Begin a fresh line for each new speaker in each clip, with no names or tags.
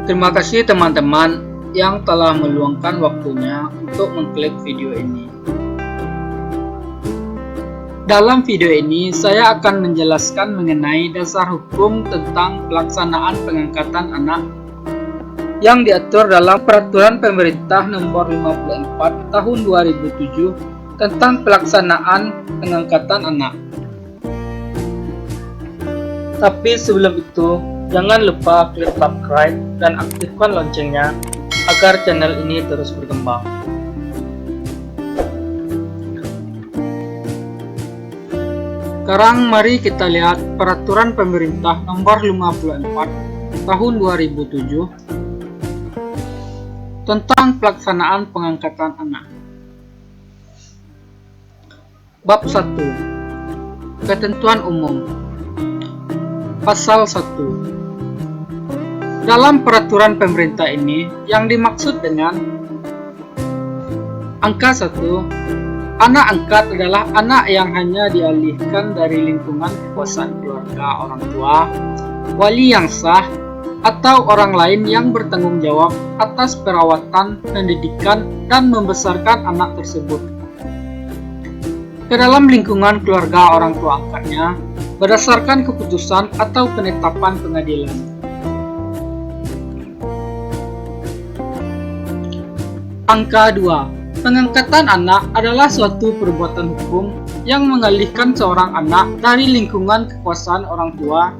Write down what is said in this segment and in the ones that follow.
Terima kasih teman-teman yang telah meluangkan waktunya untuk mengklik video ini. Dalam video ini, saya akan menjelaskan mengenai dasar hukum tentang pelaksanaan pengangkatan anak yang diatur dalam Peraturan Pemerintah Nomor 54 Tahun 2007 tentang pelaksanaan pengangkatan anak. Tapi sebelum itu, jangan lupa klik subscribe dan aktifkan loncengnya agar channel ini terus berkembang. Sekarang mari kita lihat Peraturan Pemerintah Nomor 54 Tahun 2007 tentang pelaksanaan pengangkatan anak. Bab 1. Ketentuan umum. Pasal 1. Dalam peraturan pemerintah ini, yang dimaksud dengan angka 1, anak angkat adalah anak yang hanya dialihkan dari lingkungan kekuasaan keluarga orang tua, wali yang sah, atau orang lain yang bertanggung jawab atas perawatan, pendidikan, dan membesarkan anak tersebut ke dalam lingkungan keluarga orang tua angkatnya berdasarkan keputusan atau penetapan pengadilan. Angka 2. Pengangkatan anak adalah suatu perbuatan hukum yang mengalihkan seorang anak dari lingkungan kekuasaan orang tua,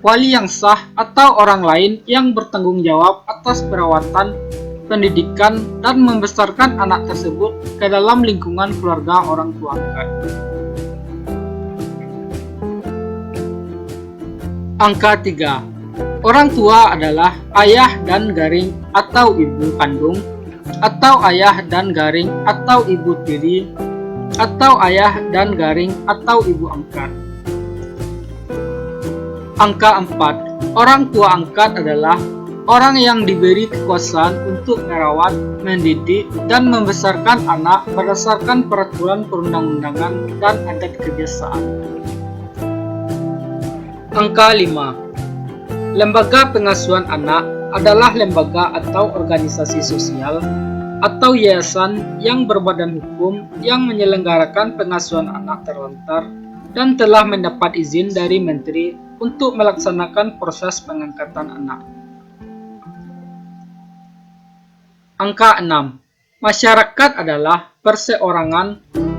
wali yang sah, atau orang lain yang bertanggung jawab atas perawatan, pendidikan, dan membesarkan anak tersebut ke dalam lingkungan keluarga orang tua angkat. Angka 3. Orang tua adalah ayah dan garing atau ibu kandung, atau ayah dan garing atau ibu tiri, atau ayah dan garing atau ibu angkat. Angka 4. Orang tua angkat adalah orang yang diberi kekuasaan untuk merawat, mendidik, dan membesarkan anak berdasarkan peraturan perundang-undangan dan adat kebiasaan. Angka 5. Lembaga pengasuhan anak adalah lembaga atau organisasi sosial atau yayasan yang berbadan hukum yang menyelenggarakan pengasuhan anak terlantar dan telah mendapat izin dari Menteri untuk melaksanakan proses pengangkatan anak. Angka 6. Masyarakat adalah perseorangan,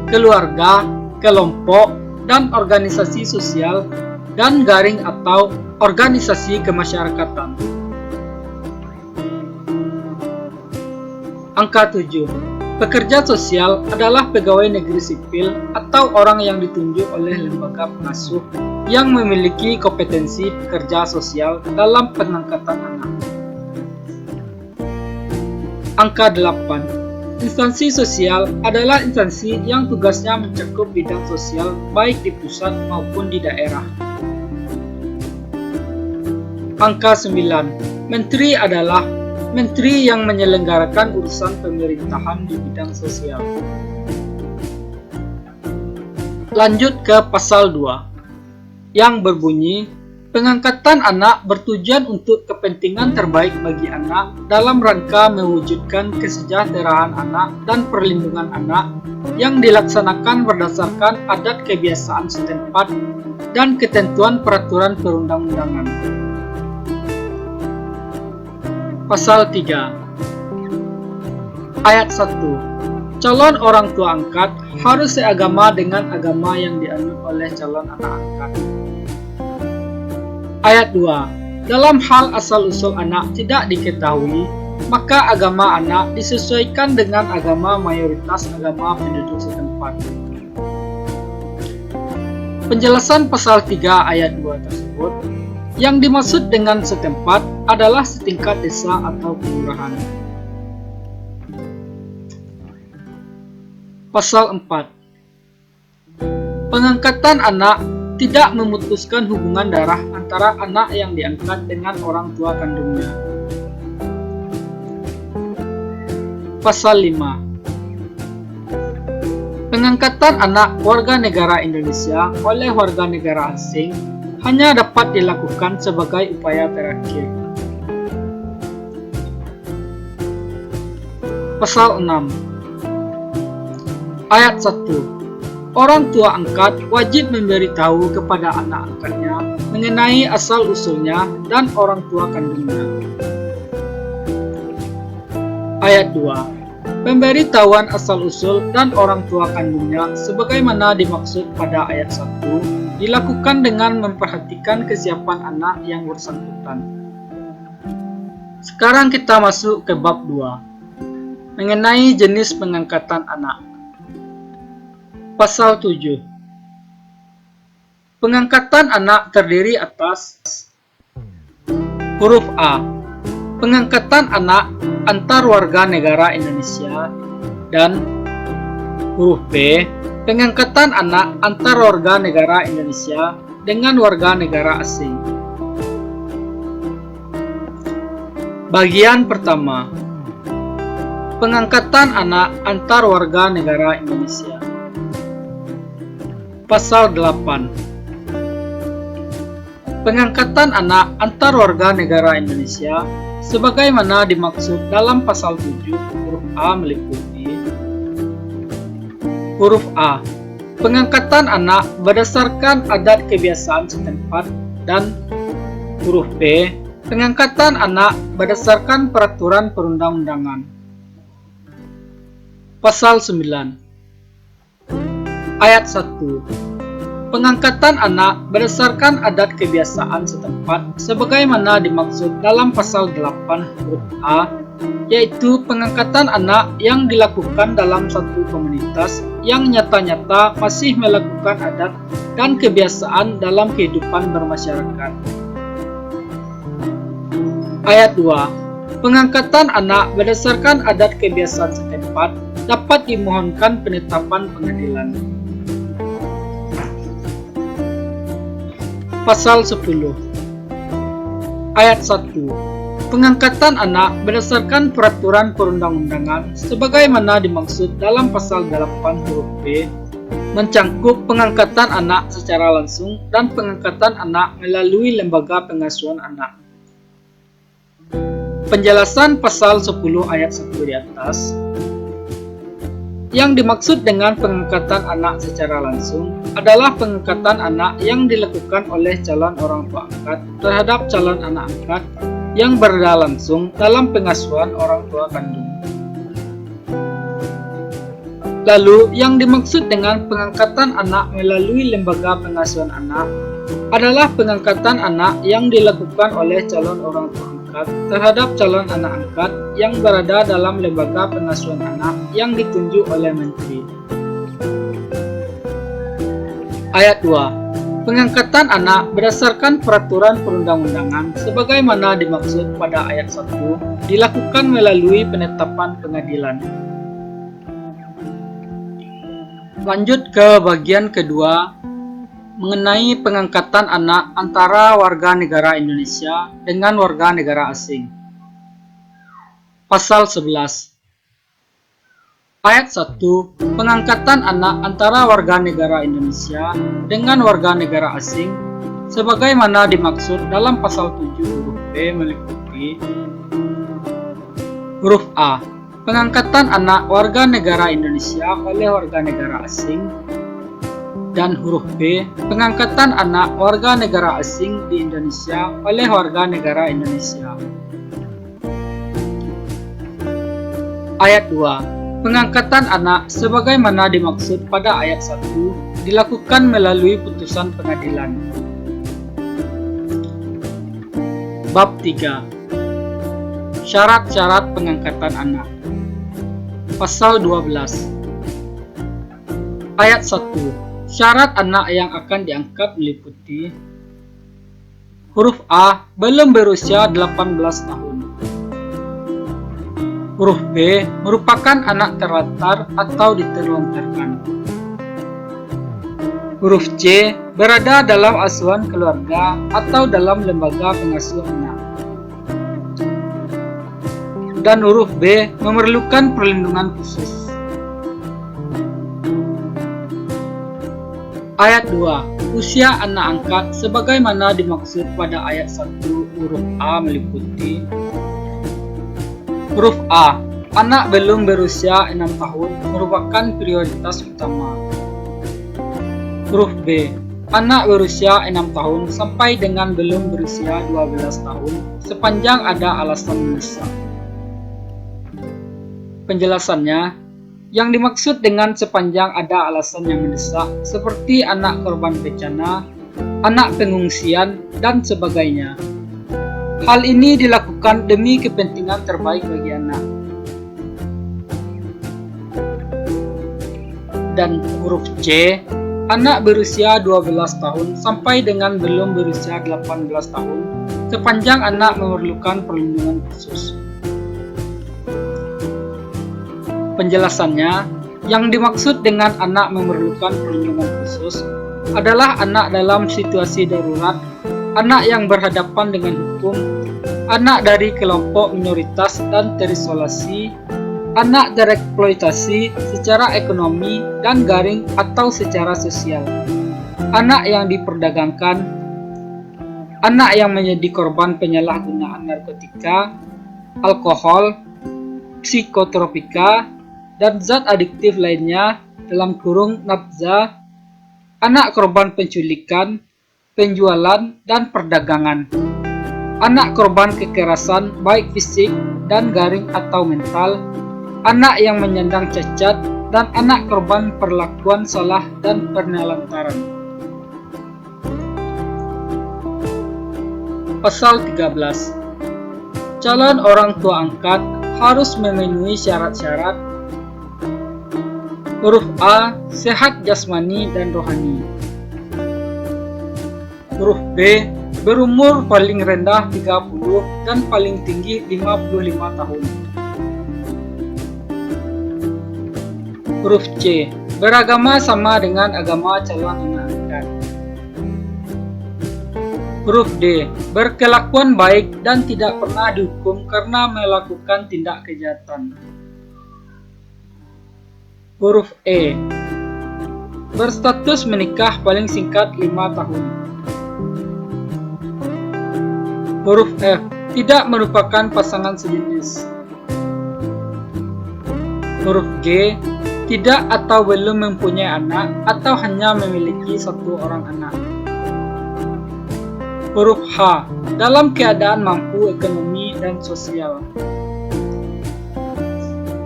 keluarga, kelompok, dan organisasi sosial dan garing atau organisasi kemasyarakatan. Angka 7. Pekerja sosial adalah pegawai negeri sipil atau orang yang ditunjuk oleh lembaga pengasuh yang memiliki kompetensi pekerja sosial dalam pengangkatan anak. Angka 8. Instansi sosial adalah instansi yang tugasnya mencakup bidang sosial baik di pusat maupun di daerah. Angka 9. Menteri adalah menteri yang menyelenggarakan urusan pemerintahan di bidang sosial. Lanjut ke pasal 2 yang berbunyi, pengangkatan anak bertujuan untuk kepentingan terbaik bagi anak dalam rangka mewujudkan kesejahteraan anak dan perlindungan anak yang dilaksanakan berdasarkan adat kebiasaan setempat dan ketentuan peraturan perundang-undangan. Pasal 3. Ayat 1. Calon orang tua angkat harus seagama dengan agama yang dianut oleh calon anak angkat. Ayat 2. Dalam hal asal-usul anak tidak diketahui, maka agama anak disesuaikan dengan agama mayoritas agama penduduk setempat. Penjelasan pasal 3 ayat 2 tersebut, yang dimaksud dengan setempat adalah setingkat desa atau kelurahan. Pasal 4. Pengangkatan anak tidak memutuskan hubungan darah antara anak yang diangkat dengan orang tua kandungnya. Pasal 5. Pengangkatan anak warga negara Indonesia oleh warga negara asing hanya dapat dilakukan sebagai upaya terakhir. Pasal 6 Ayat 1. Orang tua angkat wajib memberitahu kepada anak angkatnya mengenai asal-usulnya dan orang tua kandungnya. Ayat 2. Pemberitahuan asal-usul dan orang tua kandungnya sebagaimana dimaksud pada ayat 1 dilakukan dengan memperhatikan kesiapan anak yang bersangkutan. Sekarang kita masuk ke bab 2 mengenai jenis pengangkatan anak. Pasal 7. Pengangkatan anak terdiri atas huruf A. Pengangkatan anak antar warga negara Indonesia, dan huruf B. Pengangkatan anak antar warga negara Indonesia dengan warga negara asing. Bagian pertama. Pengangkatan anak antar warga negara Indonesia. Pasal 8. Pengangkatan anak antar warga negara Indonesia sebagaimana dimaksud dalam pasal 7 huruf A meliputi huruf A. Pengangkatan anak berdasarkan adat kebiasaan setempat, dan huruf B. Pengangkatan anak berdasarkan peraturan perundang-undangan. Pasal 9. Ayat 1. Pengangkatan anak berdasarkan adat kebiasaan setempat sebagaimana dimaksud dalam pasal 8 huruf A, yaitu pengangkatan anak yang dilakukan dalam satu komunitas yang nyata-nyata masih melakukan adat dan kebiasaan dalam kehidupan bermasyarakat. Ayat 2. Pengangkatan anak berdasarkan adat kebiasaan setempat dapat dimohonkan penetapan pengadilan. Pasal 10. Ayat 1. Pengangkatan anak berdasarkan peraturan perundang-undangan sebagaimana dimaksud dalam pasal 8 huruf B mencangkup pengangkatan anak secara langsung dan pengangkatan anak melalui lembaga pengasuhan anak. Penjelasan pasal 10 ayat 1 di atas. Yang dimaksud dengan pengangkatan anak secara langsung adalah pengangkatan anak yang dilakukan oleh calon orang tua angkat terhadap calon anak angkat yang berada langsung dalam pengasuhan orang tua kandung. Lalu, yang dimaksud dengan pengangkatan anak melalui lembaga pengasuhan anak adalah pengangkatan anak yang dilakukan oleh calon orang tua angkat terhadap calon anak angkat yang berada dalam lembaga pengasuhan anak yang ditunjuk oleh menteri. Ayat 2. Pengangkatan anak berdasarkan peraturan perundang-undangan sebagaimana dimaksud pada ayat 1 dilakukan melalui penetapan pengadilan. Lanjut ke bagian kedua mengenai pengangkatan anak antara warga negara Indonesia dengan warga negara asing. Pasal 11. Ayat 1. Pengangkatan anak antara warga negara Indonesia dengan warga negara asing sebagaimana dimaksud dalam pasal 7 huruf B meliputi huruf A. Pengangkatan anak warga negara Indonesia oleh warga negara asing, dan huruf B. Pengangkatan anak warga negara asing di Indonesia oleh warga negara Indonesia. Ayat 2. Pengangkatan anak sebagaimana dimaksud pada ayat 1 dilakukan melalui putusan pengadilan. Bab 3. Syarat-syarat pengangkatan anak. Pasal 12. Ayat 1. Syarat anak yang akan diangkat meliputi huruf A. Belum berusia 18 tahun. Huruf B. Merupakan anak terlantar atau diterlantarkan. Huruf C. Berada dalam asuhan keluarga atau dalam lembaga pengasuh anak. Dan huruf B. Memerlukan perlindungan khusus. Ayat 2. Usia anak angkat sebagaimana dimaksud pada ayat 1 huruf A meliputi huruf A. anak belum berusia 6 tahun merupakan prioritas utama. Huruf B. Anak berusia 6 tahun sampai dengan belum berusia 12 tahun sepanjang ada alasan mendesak. Penjelasannya, yang dimaksud dengan sepanjang ada alasan yang mendesak seperti anak korban bencana, anak pengungsian, dan sebagainya. Hal ini dilakukan demi kepentingan terbaik bagi anak. Dan huruf C, anak berusia 12 tahun sampai dengan belum berusia 18 tahun sepanjang anak memerlukan perlindungan khusus. Penjelasannya, yang dimaksud dengan anak memerlukan perlindungan khusus adalah anak dalam situasi darurat, anak yang berhadapan dengan hukum, anak dari kelompok minoritas dan terisolasi, anak tereksploitasi secara ekonomi dan garing atau secara sosial, anak yang diperdagangkan, anak yang menjadi korban penyalahgunaan narkotika, alkohol, psikotropika, dan zat adiktif lainnya (nafza), anak korban penculikan, penjualan, dan perdagangan, anak korban kekerasan baik fisik dan garing atau mental, anak yang menyandang cacat, dan anak korban perlakuan salah dan penelantaran. Pasal 13. Calon orang tua angkat harus memenuhi syarat-syarat. Huruf A. Sehat jasmani dan rohani. Huruf B. Berumur paling rendah 30 dan paling tinggi 55 tahun. Huruf C. Beragama sama dengan agama calon anak angkat. Huruf D. Berkelakuan baik dan tidak pernah dihukum karena melakukan tindak kejahatan. Huruf E. Berstatus menikah paling singkat 5 tahun. Huruf F. Tidak merupakan pasangan sejenis. Huruf G. Tidak atau belum mempunyai anak atau hanya memiliki satu orang anak. Huruf H. Dalam keadaan mampu ekonomi dan sosial.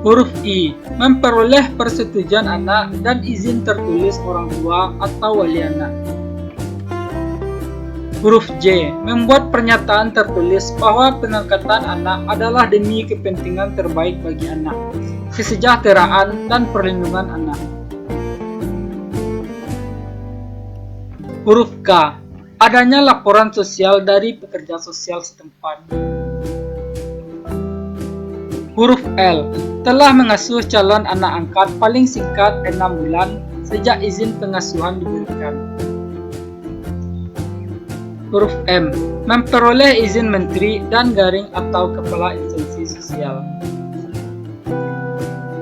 Huruf I. Memperoleh persetujuan anak dan izin tertulis orang tua atau wali anak. Huruf J. Membuat pernyataan tertulis bahwa pengangkatan anak adalah demi kepentingan terbaik bagi anak, kesejahteraan, dan perlindungan anak. Huruf K. Adanya laporan sosial dari pekerja sosial setempat. Huruf L. Telah mengasuh calon anak angkat paling singkat 6 bulan sejak izin pengasuhan diberikan. Huruf M. Memperoleh izin menteri dan garing atau kepala instansi sosial.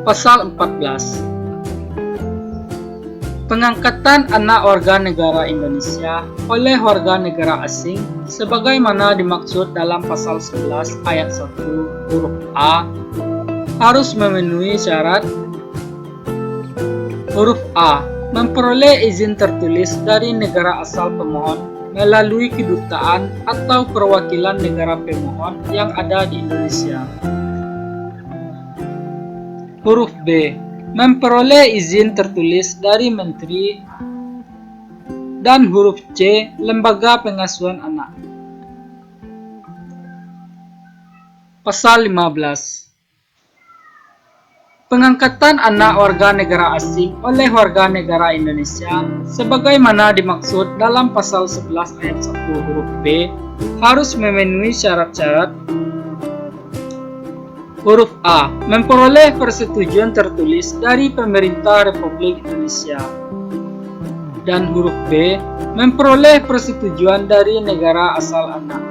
Pasal 14. Pengangkatan anak warga negara Indonesia oleh warga negara asing sebagaimana dimaksud dalam pasal 11 ayat 1 huruf A harus memenuhi syarat. Huruf A. Memperoleh izin tertulis dari negara asal pemohon melalui kedutaan atau perwakilan negara pemohon yang ada di Indonesia. Huruf B. Memperoleh izin tertulis dari menteri. Dan huruf C. Lembaga pengasuhan anak. Pasal 15. Pengangkatan anak warga negara asing oleh warga negara Indonesia sebagaimana dimaksud dalam pasal 11 ayat 1 huruf B harus memenuhi syarat-syarat. Huruf A. Memperoleh persetujuan tertulis dari pemerintah Republik Indonesia. Dan huruf B. Memperoleh persetujuan dari negara asal anak.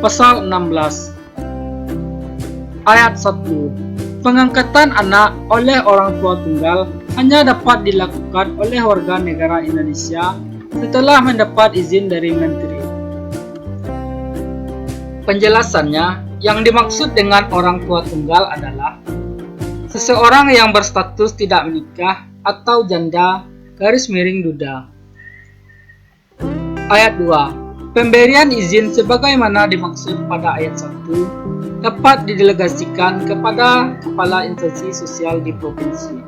Pasal 16 Ayat 1. Pengangkatan anak oleh orang tua tunggal hanya dapat dilakukan oleh warga negara Indonesia setelah mendapat izin dari menteri. Penjelasannya, Yang dimaksud dengan orang tua tunggal adalah seseorang yang berstatus tidak menikah atau janda garis miring duda. Ayat 2. Pemberian izin sebagaimana dimaksud pada ayat 1 dapat didelegasikan kepada kepala instansi sosial di provinsi.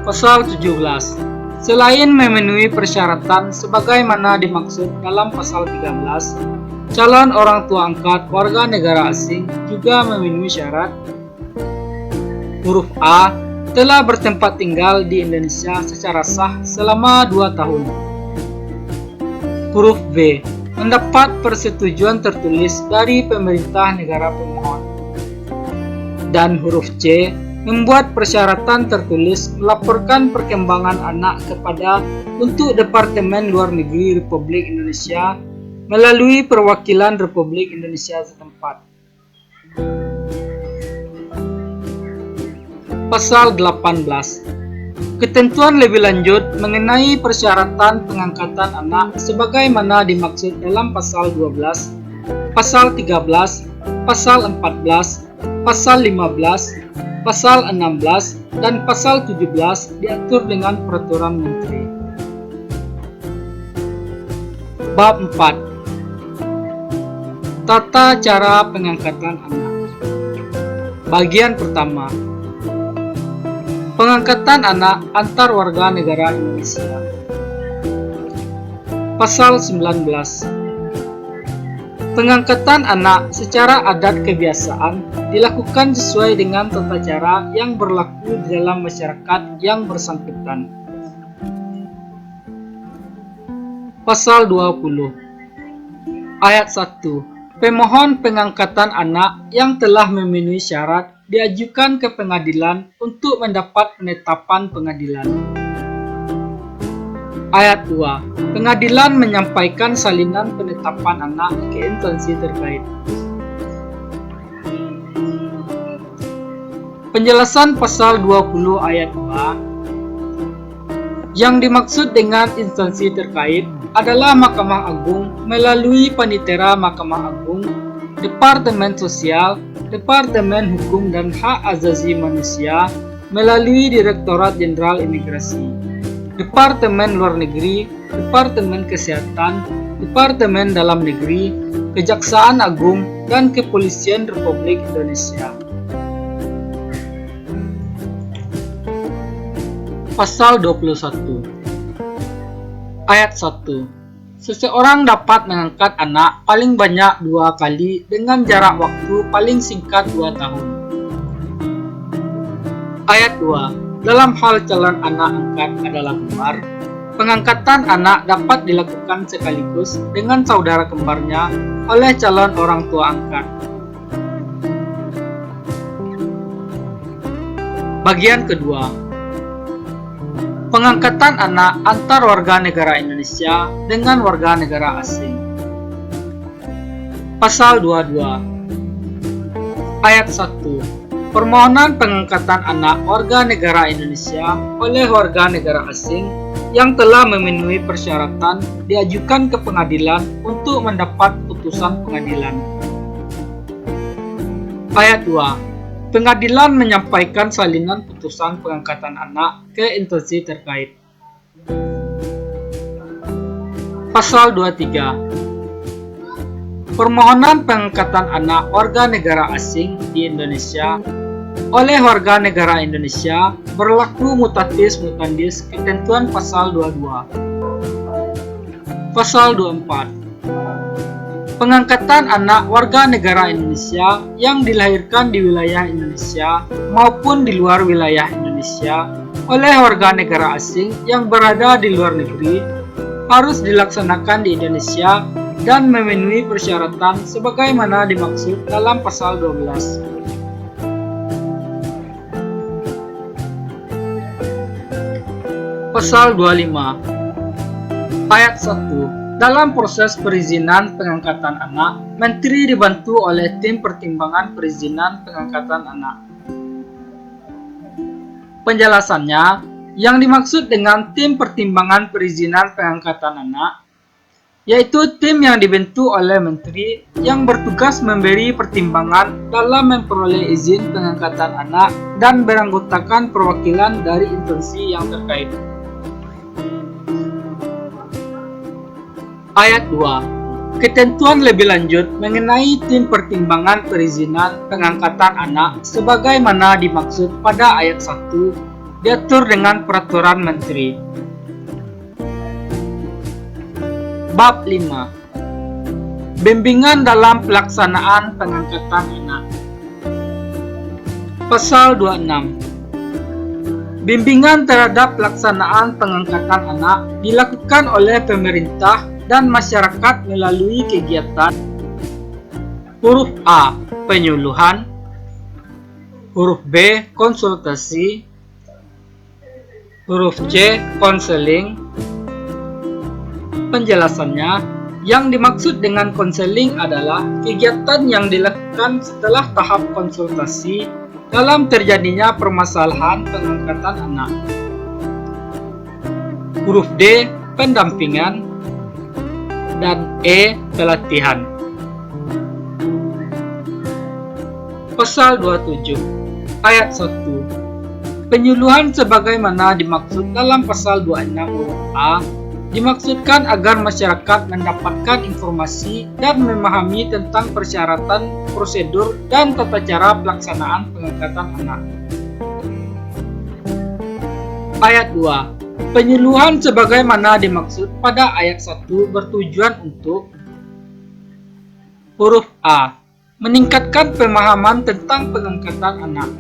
Pasal 17. Selain memenuhi persyaratan sebagaimana dimaksud dalam pasal 13, calon orang tua angkat warga negara asing juga memenuhi syarat. Huruf A. Telah bertempat tinggal di Indonesia secara sah selama 2 tahun. Huruf B. Mendapat persetujuan tertulis dari pemerintah negara pemohon. Dan huruf C. Membuat persyaratan tertulis melaporkan perkembangan anak kepada untuk Departemen Luar Negeri Republik Indonesia melalui perwakilan Republik Indonesia setempat. Pasal 18. Ketentuan lebih lanjut mengenai persyaratan pengangkatan anak sebagaimana dimaksud dalam pasal 12, pasal 13, pasal 14, pasal 15, pasal 16, dan pasal 17 diatur dengan peraturan menteri. Bab 4. Tata cara pengangkatan anak. Bagian pertama. Pengangkatan anak antar warga negara Indonesia. Pasal 19. Pengangkatan anak secara adat kebiasaan dilakukan sesuai dengan tata cara yang berlaku di dalam masyarakat yang bersangkutan. Pasal 20. Ayat 1. Pemohon pengangkatan anak yang telah memenuhi syarat diajukan ke pengadilan untuk mendapat penetapan pengadilan. Ayat 2. Pengadilan menyampaikan salinan penetapan anak ke instansi terkait. Penjelasan pasal 20 ayat 2. Yang dimaksud dengan instansi terkait adalah Mahkamah Agung melalui Panitera Mahkamah Agung, Departemen Sosial, Departemen Hukum dan Hak Asasi Manusia melalui Direktorat Jenderal Imigrasi, Departemen Luar Negeri, Departemen Kesehatan, Departemen Dalam Negeri, Kejaksaan Agung, dan Kepolisian Republik Indonesia. Pasal 21. Ayat 1. Seseorang dapat mengangkat anak paling banyak 2 kali dengan jarak waktu paling singkat 2 tahun. Ayat 2. Dalam hal calon anak angkat adalah kembar, pengangkatan anak dapat dilakukan sekaligus dengan saudara kembarnya oleh calon orang tua angkat. Bagian kedua. Pengangkatan anak antar warga negara Indonesia dengan warga negara asing. Pasal 22. Ayat 1. Permohonan pengangkatan anak warga negara Indonesia oleh warga negara asing yang telah memenuhi persyaratan diajukan ke pengadilan untuk mendapat putusan pengadilan. Ayat 2. Pengadilan menyampaikan salinan putusan pengangkatan anak ke instansi terkait. Pasal 23. Permohonan pengangkatan anak warga negara asing di Indonesia oleh warga negara Indonesia berlaku mutatis mutandis ketentuan pasal 22. Pasal 24. Pengangkatan anak warga negara Indonesia yang dilahirkan di wilayah Indonesia maupun di luar wilayah Indonesia oleh warga negara asing yang berada di luar negeri harus dilaksanakan di Indonesia dan memenuhi persyaratan sebagaimana dimaksud dalam pasal 12. Pasal 25. Ayat 1. Dalam proses perizinan pengangkatan anak, Menteri dibantu oleh tim pertimbangan perizinan pengangkatan anak. Penjelasannya, yang dimaksud dengan tim pertimbangan perizinan pengangkatan anak yaitu tim yang dibentuk oleh menteri yang bertugas memberi pertimbangan dalam memperoleh izin pengangkatan anak dan beranggotakan perwakilan dari instansi yang terkait. Ayat 2. Ketentuan lebih lanjut mengenai tim pertimbangan perizinan pengangkatan anak sebagaimana dimaksud pada ayat 1 diatur dengan peraturan menteri. Bab 5. Bimbingan dalam pelaksanaan pengangkatan anak. Pasal 26. Bimbingan terhadap pelaksanaan pengangkatan anak dilakukan oleh pemerintah dan masyarakat melalui kegiatan huruf A. Penyuluhan, huruf B. Konsultasi, huruf C. Konseling. Penjelasannya, yang dimaksud dengan konseling adalah kegiatan yang dilakukan setelah tahap konsultasi dalam terjadinya permasalahan pengangkatan anak. Huruf D. Pendampingan, dan E. Pelatihan. Pasal 27 Ayat 1. Penyuluhan sebagaimana dimaksud dalam pasal 26 huruf A dimaksudkan agar masyarakat mendapatkan informasi dan memahami tentang persyaratan, prosedur, dan tata cara pelaksanaan pengangkatan anak. Ayat 2. Penyuluhan sebagaimana dimaksud pada ayat 1 bertujuan untuk huruf A. Meningkatkan pemahaman tentang pengangkatan anak.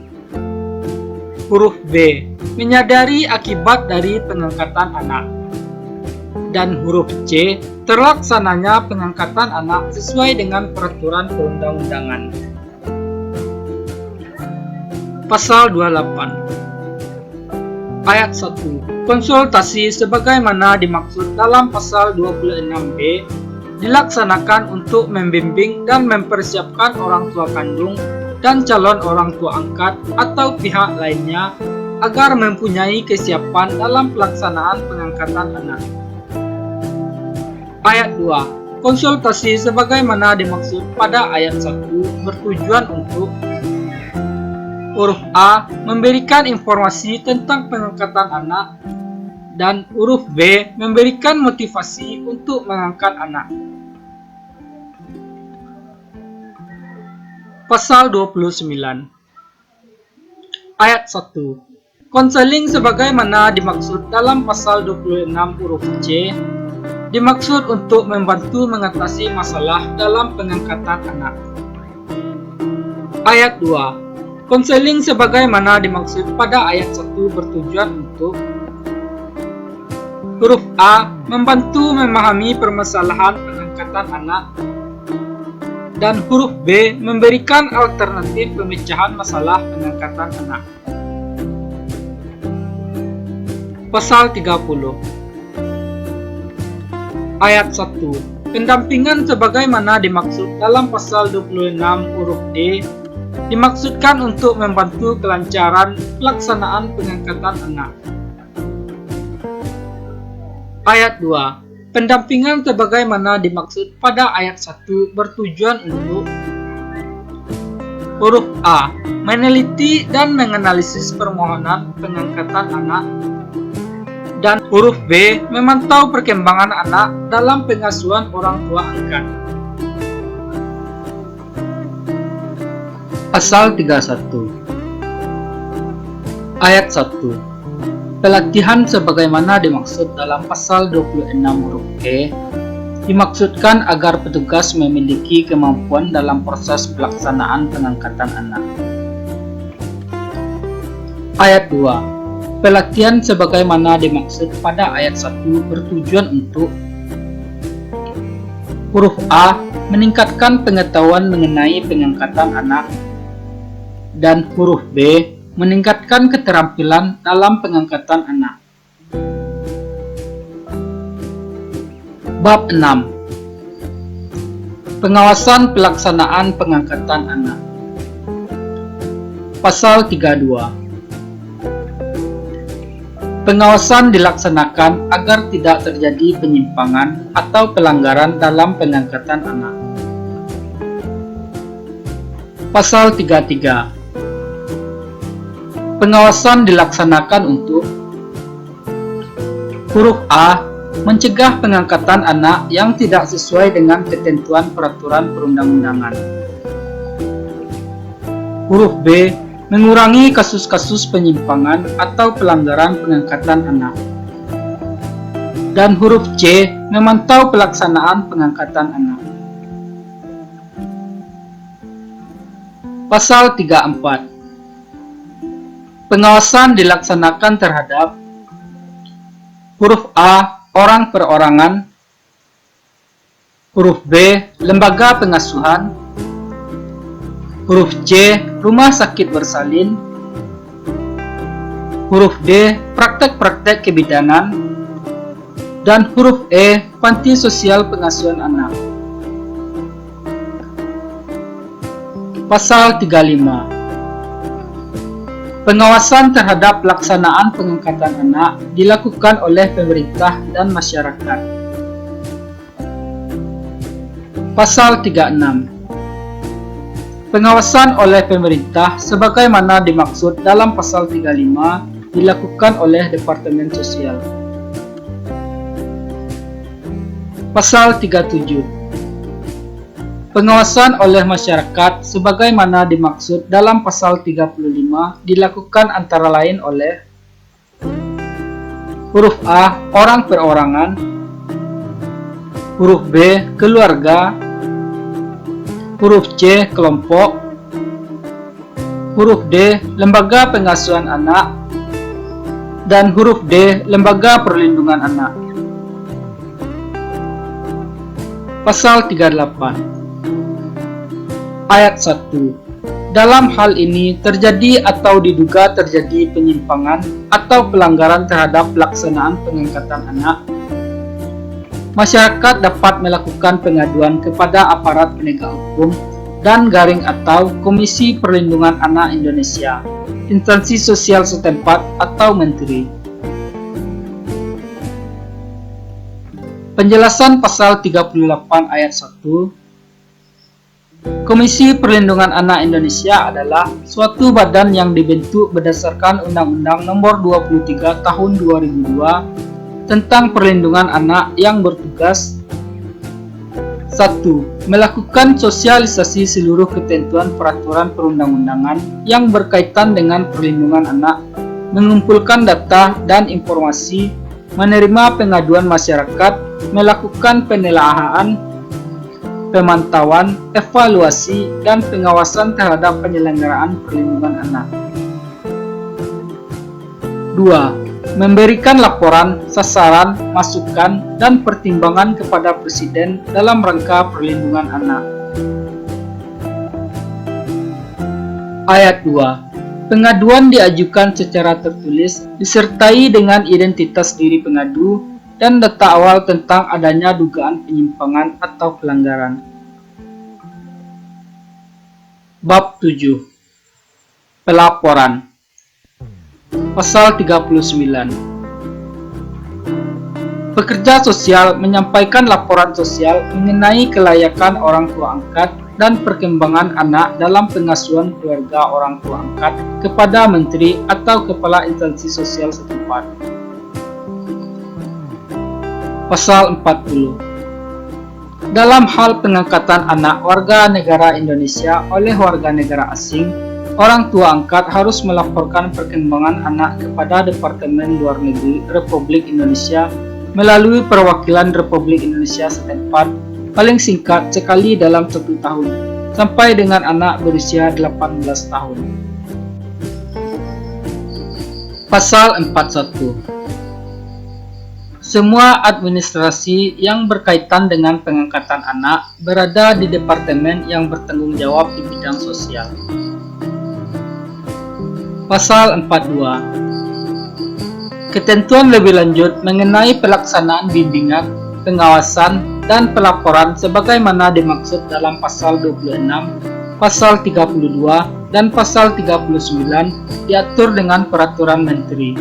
Huruf B. Menyadari akibat dari pengangkatan anak. Dan huruf C. Terlaksananya pengangkatan anak sesuai dengan peraturan perundang-undangan. Pasal 28 Ayat 1. Konsultasi sebagaimana dimaksud dalam pasal 26B dilaksanakan untuk membimbing dan mempersiapkan orang tua kandung dan calon orang tua angkat atau pihak lainnya agar mempunyai kesiapan dalam pelaksanaan pengangkatan anak. Ayat 2. Konsultasi sebagaimana dimaksud pada ayat 1 bertujuan untuk huruf A. Memberikan informasi tentang pengangkatan anak, dan huruf B. Memberikan motivasi untuk mengangkat anak. Pasal 29 Ayat 1. Konseling sebagaimana dimaksud dalam pasal 26 huruf C dimaksud untuk membantu mengatasi masalah dalam pengangkatan anak. Ayat 2. Konseling sebagaimana dimaksud pada ayat 1 bertujuan untuk huruf A. Membantu memahami permasalahan pengangkatan anak, dan huruf B. Memberikan alternatif pemecahan masalah pengangkatan anak. Pasal 30 Ayat 1. Pendampingan sebagaimana dimaksud dalam pasal 26 huruf D dimaksudkan untuk membantu kelancaran pelaksanaan pengangkatan anak. Ayat 2. Pendampingan sebagaimana dimaksud pada ayat 1 bertujuan untuk huruf A. Meneliti dan menganalisis permohonan pengangkatan anak, dan huruf B. Memantau perkembangan anak dalam pengasuhan orang tua angkat. Pasal 31 Ayat 1. Pelatihan sebagaimana dimaksud dalam pasal 26 huruf E dimaksudkan agar petugas memiliki kemampuan dalam proses pelaksanaan pengangkatan anak. Ayat 2. Pelatihan sebagaimana dimaksud pada ayat 1 bertujuan untuk huruf A. Meningkatkan pengetahuan mengenai pengangkatan anak, dan huruf B. Meningkatkan keterampilan dalam pengangkatan anak. Bab 6. Pengawasan pelaksanaan pengangkatan anak. Pasal 32. Pengawasan dilaksanakan agar tidak terjadi penyimpangan atau pelanggaran dalam pengangkatan anak. Pasal 33. Pengawasan dilaksanakan untuk huruf A. Mencegah pengangkatan anak yang tidak sesuai dengan ketentuan peraturan perundang-undangan. Huruf B. Mengurangi kasus-kasus penyimpangan atau pelanggaran pengangkatan anak. Dan huruf C. Memantau pelaksanaan pengangkatan anak. Pasal 34. Pengawasan dilaksanakan terhadap huruf A. Orang perorangan. Huruf B. Lembaga pengasuhan. Huruf C. Rumah sakit bersalin. Huruf D. Praktek-praktek kebidanan. Dan huruf E. Panti sosial pengasuhan anak. Pasal 35. Pengawasan terhadap pelaksanaan pengangkatan anak dilakukan oleh pemerintah dan masyarakat. Pasal 36. Pengawasan oleh pemerintah sebagaimana dimaksud dalam pasal 35 dilakukan oleh Departemen Sosial. Pasal 37. Pengawasan oleh masyarakat sebagaimana dimaksud dalam pasal 35 dilakukan antara lain oleh huruf A. Orang perorangan. Huruf B. Keluarga. Huruf C. Kelompok. Huruf D. Lembaga pengasuhan anak. Dan huruf D. Lembaga perlindungan anak. Pasal 38. Ayat 1. Dalam hal ini terjadi atau diduga terjadi penyimpangan atau pelanggaran terhadap pelaksanaan pengangkatan anak, masyarakat dapat melakukan pengaduan kepada aparat penegak hukum dan garing atau Komisi Perlindungan Anak Indonesia, instansi sosial setempat atau menteri. Penjelasan pasal 38 ayat 1. Komisi Perlindungan Anak Indonesia adalah suatu badan yang dibentuk berdasarkan Undang-Undang Nomor 23 Tahun 2002 tentang Perlindungan Anak yang bertugas 1. Melakukan sosialisasi seluruh ketentuan peraturan perundang-undangan yang berkaitan dengan perlindungan anak, mengumpulkan data dan informasi, menerima pengaduan masyarakat, melakukan penelaahan, pemantauan, evaluasi, dan pengawasan terhadap penyelenggaraan perlindungan anak. 2. Memberikan laporan, sasaran, masukan, dan pertimbangan kepada Presiden dalam rangka perlindungan anak. Ayat 2. Pengaduan diajukan secara tertulis, disertai dengan identitas diri pengadu, dan data awal tentang adanya dugaan penyimpangan atau pelanggaran. Bab 7. Pelaporan. Pasal 39. Pekerja sosial menyampaikan laporan sosial mengenai kelayakan orang tua angkat dan perkembangan anak dalam pengasuhan keluarga orang tua angkat kepada menteri atau kepala instansi sosial setempat. Pasal 40. Dalam hal pengangkatan anak warga negara Indonesia oleh warga negara asing, orang tua angkat harus melaporkan perkembangan anak kepada Departemen Luar Negeri Republik Indonesia melalui perwakilan Republik Indonesia setempat paling singkat sekali dalam 1 tahun, sampai dengan anak berusia 18 tahun. Pasal 41. Semua administrasi yang berkaitan dengan pengangkatan anak berada di departemen yang bertanggung jawab di bidang sosial. Pasal 42. Ketentuan lebih lanjut mengenai pelaksanaan bimbingan, pengawasan, dan pelaporan sebagaimana dimaksud dalam Pasal 26, Pasal 32, dan Pasal 39 diatur dengan Peraturan Menteri.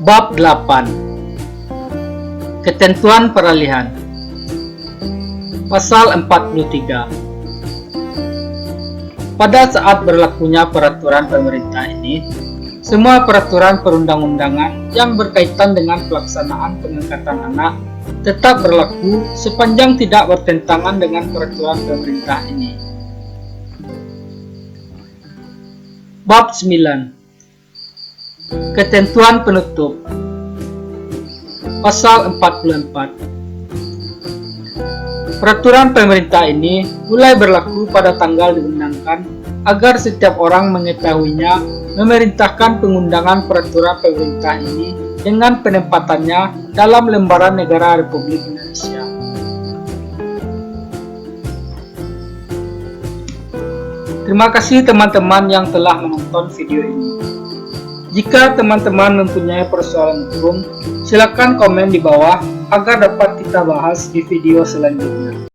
Bab 8. Ketentuan peralihan. Pasal 43. Pada saat berlakunya peraturan pemerintah ini, semua peraturan perundang-undangan yang berkaitan dengan pelaksanaan pengangkatan anak tetap berlaku sepanjang tidak bertentangan dengan peraturan pemerintah ini. Bab 9. Ketentuan penutup. Pasal 44. Peraturan pemerintah ini mulai berlaku pada tanggal diundangkan agar setiap orang mengetahuinya, memerintahkan pengundangan peraturan pemerintah ini dengan penempatannya dalam lembaran negara Republik Indonesia. Terima kasih teman-teman yang telah menonton video ini. Jika teman-teman mempunyai persoalan hukum, silakan komen di bawah agar dapat kita bahas di video selanjutnya.